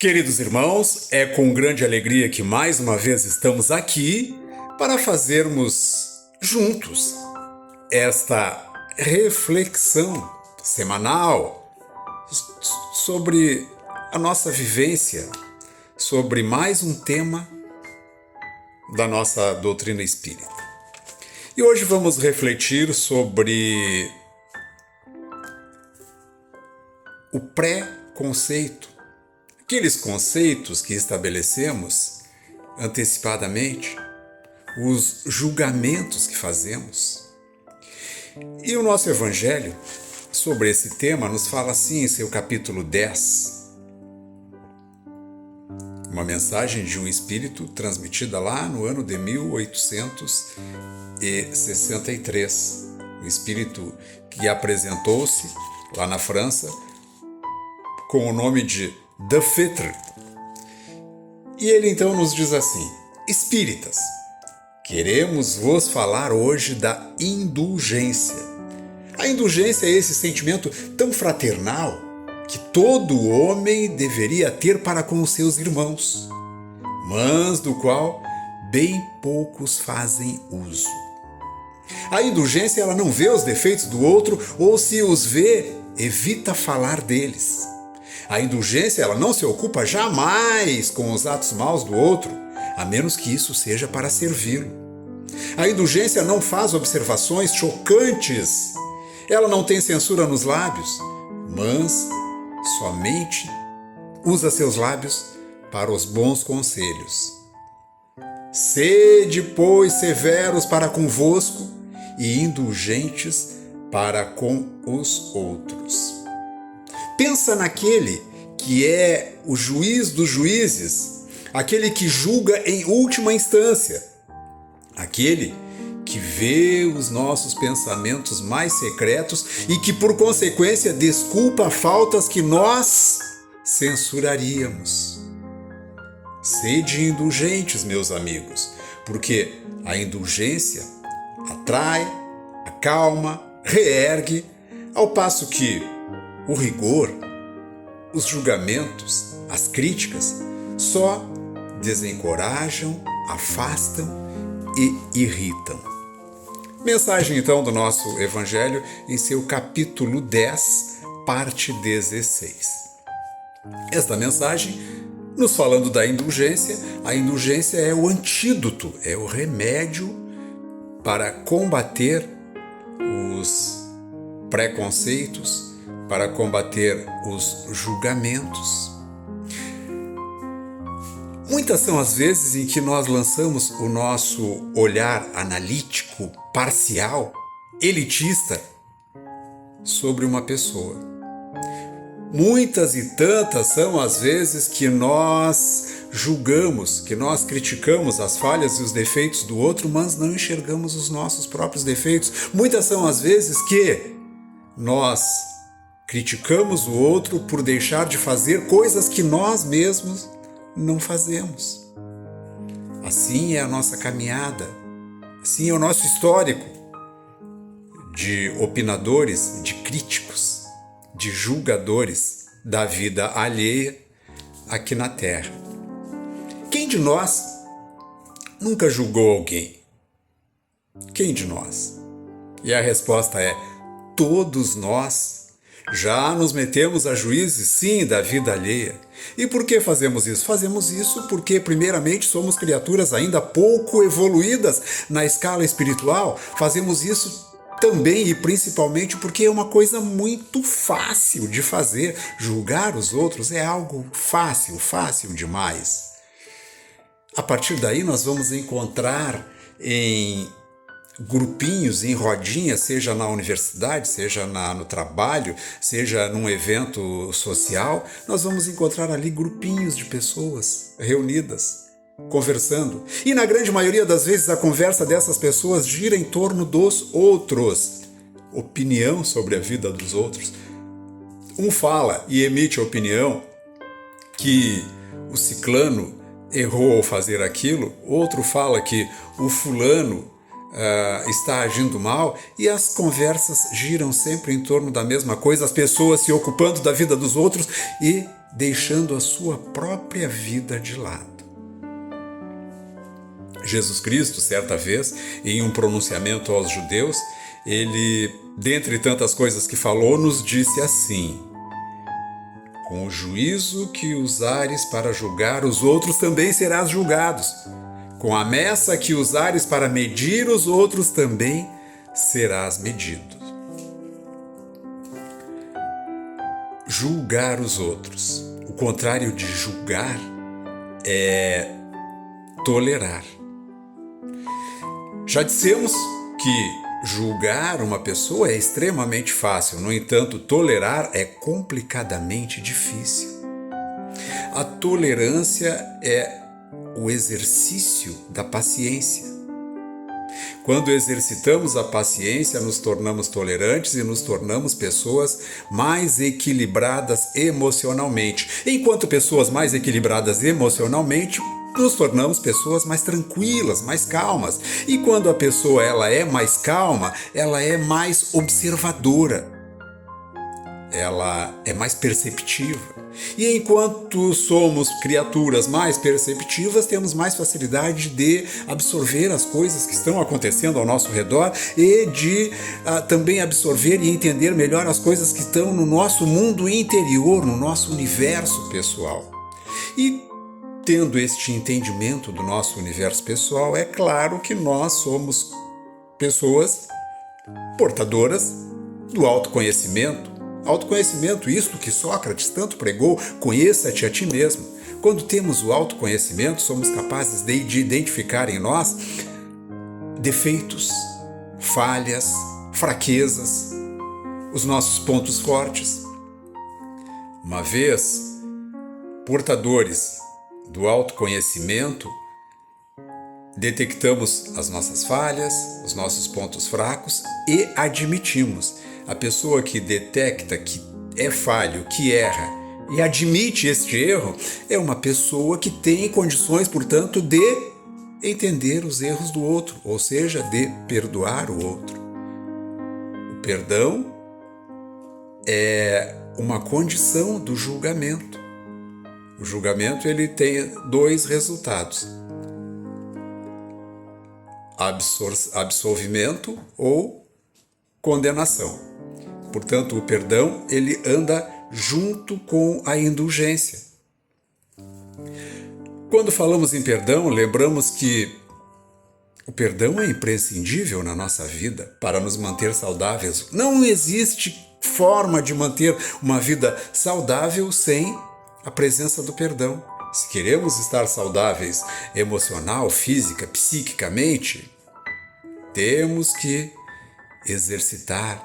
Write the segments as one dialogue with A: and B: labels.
A: Queridos irmãos, é com grande alegria que mais uma vez estamos aqui para fazermos juntos esta reflexão semanal sobre a nossa vivência, sobre mais um tema da nossa doutrina espírita. E hoje vamos refletir sobre o pré-conceito. Aqueles conceitos que estabelecemos antecipadamente, os julgamentos que fazemos. E o nosso Evangelho, sobre esse tema, nos fala assim em seu capítulo 10. Uma mensagem de um espírito transmitida lá no ano de 1863. Um espírito que apresentou-se lá na França com o nome de De Fetre. E ele então nos diz assim: Espíritas, queremos vos falar hoje da indulgência. A indulgência é esse sentimento tão fraternal que todo homem deveria ter para com os seus irmãos, mas do qual bem poucos fazem uso. A indulgência ela não vê os defeitos do outro, ou se os vê, evita falar deles. A indulgência ela não se ocupa jamais com os atos maus do outro, a menos que isso seja para servi-lo. A indulgência não faz observações chocantes, ela não tem censura nos lábios, mas somente usa seus lábios para os bons conselhos. Sede, pois, severos para convosco e indulgentes para com os outros. Pensa naquele que é o juiz dos juízes, aquele que julga em última instância, aquele que vê os nossos pensamentos mais secretos e que, por consequência, desculpa faltas que nós censuraríamos. Sede indulgentes, meus amigos, porque a indulgência atrai, acalma, reergue, ao passo que o rigor, os julgamentos, as críticas só desencorajam, afastam e irritam. Mensagem então do nosso Evangelho em seu capítulo 10, parte 16. Esta mensagem, nos falando da indulgência, a indulgência é o antídoto, é o remédio para combater os preconceitos, para combater os julgamentos. Muitas são as vezes em que nós lançamos o nosso olhar analítico, parcial, elitista sobre uma pessoa. Muitas e tantas são as vezes que nós julgamos, que nós criticamos as falhas e os defeitos do outro, mas não enxergamos os nossos próprios defeitos. Muitas são as vezes que nós criticamos o outro por deixar de fazer coisas que nós mesmos não fazemos. Assim é a nossa caminhada, assim é o nosso histórico de opinadores, de críticos, de julgadores da vida alheia aqui na Terra. Quem de nós nunca julgou alguém? Quem de nós? E a resposta é: todos nós já nos metemos a juízes, sim, da vida alheia. E por que fazemos isso? Fazemos isso porque, primeiramente, somos criaturas ainda pouco evoluídas na escala espiritual. Fazemos isso também e principalmente porque é uma coisa muito fácil de fazer. Julgar os outros é algo fácil, fácil demais. A partir daí, nós vamos encontrar em grupinhos, em rodinhas, seja na universidade, seja no trabalho, seja num evento social, nós vamos encontrar ali grupinhos de pessoas reunidas, conversando. E na grande maioria das vezes a conversa dessas pessoas gira em torno dos outros. Opinião sobre a vida dos outros. Um fala e emite a opinião que o ciclano errou ao fazer aquilo, outro fala que o fulano está agindo mal, e as conversas giram sempre em torno da mesma coisa, as pessoas se ocupando da vida dos outros e deixando a sua própria vida de lado. Jesus Cristo, certa vez, em um pronunciamento aos judeus, ele, dentre tantas coisas que falou, nos disse assim: com o juízo que usares para julgar os outros também serás julgados. Com a meça que usares para medir os outros também serás medido. Julgar os outros. O contrário de julgar é tolerar. Já dissemos que julgar uma pessoa é extremamente fácil, no entanto, tolerar é complicadamente difícil. A tolerância é o exercício da paciência. Quando exercitamos a paciência, nos tornamos tolerantes e nos tornamos pessoas mais equilibradas emocionalmente. Enquanto pessoas mais equilibradas emocionalmente, nos tornamos pessoas mais tranquilas, mais calmas. E quando a pessoa ela é mais calma, ela é mais observadora. Ela é mais perceptiva. E enquanto somos criaturas mais perceptivas, temos mais facilidade de absorver as coisas que estão acontecendo ao nosso redor e de também absorver e entender melhor as coisas que estão no nosso mundo interior, no nosso universo pessoal. E tendo este entendimento do nosso universo pessoal, é claro que nós somos pessoas portadoras do autoconhecimento. Autoconhecimento, isto que Sócrates tanto pregou, conheça-te a ti mesmo. Quando temos o autoconhecimento, somos capazes de identificar em nós defeitos, falhas, fraquezas, os nossos pontos fortes. Uma vez, portadores do autoconhecimento, detectamos as nossas falhas, os nossos pontos fracos e admitimos. A pessoa que detecta que é falho, que erra e admite este erro, é uma pessoa que tem condições, portanto, de entender os erros do outro, ou seja, de perdoar o outro. O perdão é uma condição do julgamento. O julgamento ele tem dois resultados: absolvimento ou condenação. Portanto, o perdão ele anda junto com a indulgência. Quando falamos em perdão, lembramos que o perdão é imprescindível na nossa vida para nos manter saudáveis. Não existe forma de manter uma vida saudável sem a presença do perdão. Se queremos estar saudáveis emocional, física, psiquicamente, temos que exercitar,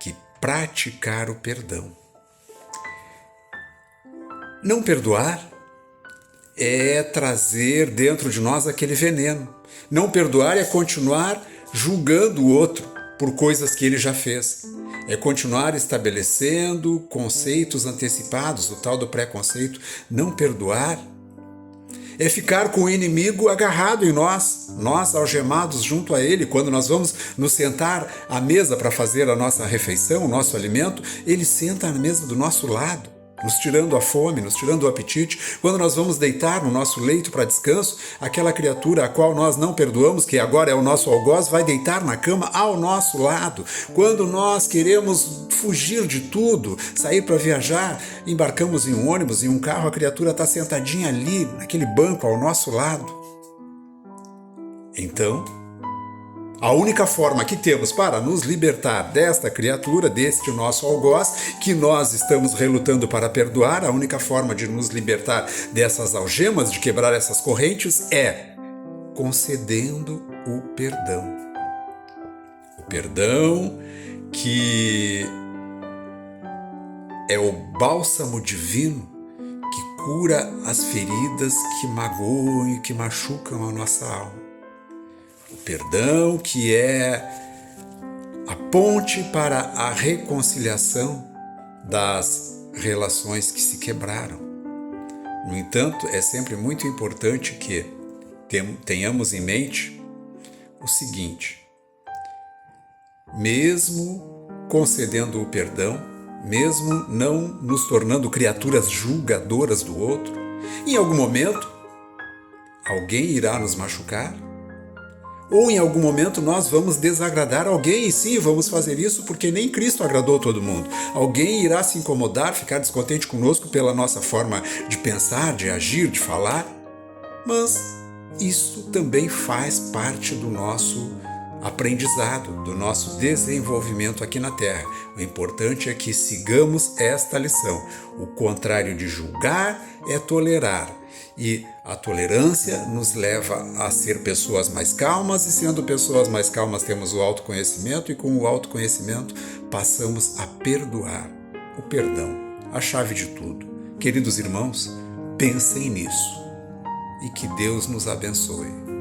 A: que praticar o perdão. Não perdoar é trazer dentro de nós aquele veneno. Não perdoar é continuar julgando o outro por coisas que ele já fez. É continuar estabelecendo conceitos antecipados, o tal do preconceito. Não perdoar é ficar com o inimigo agarrado em nós algemados junto a ele. Quando nós vamos nos sentar à mesa para fazer a nossa refeição, o nosso alimento, ele senta na mesa do nosso lado, nos tirando a fome, nos tirando o apetite. Quando nós vamos deitar no nosso leito para descanso, aquela criatura a qual nós não perdoamos, que agora é o nosso algoz, vai deitar na cama ao nosso lado. Quando nós queremos fugir de tudo, sair para viajar, embarcamos em um ônibus, em um carro, a criatura está sentadinha ali, naquele banco ao nosso lado. Então, a única forma que temos para nos libertar desta criatura, deste nosso algoz, que nós estamos relutando para perdoar, a única forma de nos libertar dessas algemas, de quebrar essas correntes, é concedendo o perdão. O perdão que é o bálsamo divino que cura as feridas que magoam e que machucam a nossa alma. O perdão que é a ponte para a reconciliação das relações que se quebraram. No entanto, é sempre muito importante que tenhamos em mente o seguinte: mesmo concedendo o perdão, mesmo não nos tornando criaturas julgadoras do outro. Em algum momento, alguém irá nos machucar, ou em algum momento nós vamos desagradar alguém, e sim, vamos fazer isso porque nem Cristo agradou todo mundo. Alguém irá se incomodar, ficar descontente conosco pela nossa forma de pensar, de agir, de falar, mas isso também faz parte do nosso aprendizado, do nosso desenvolvimento aqui na Terra. O importante é que sigamos esta lição. O contrário de julgar é tolerar. E a tolerância nos leva a ser pessoas mais calmas, e sendo pessoas mais calmas temos o autoconhecimento, e com o autoconhecimento passamos a perdoar. O perdão, a chave de tudo. Queridos irmãos, pensem nisso e que Deus nos abençoe.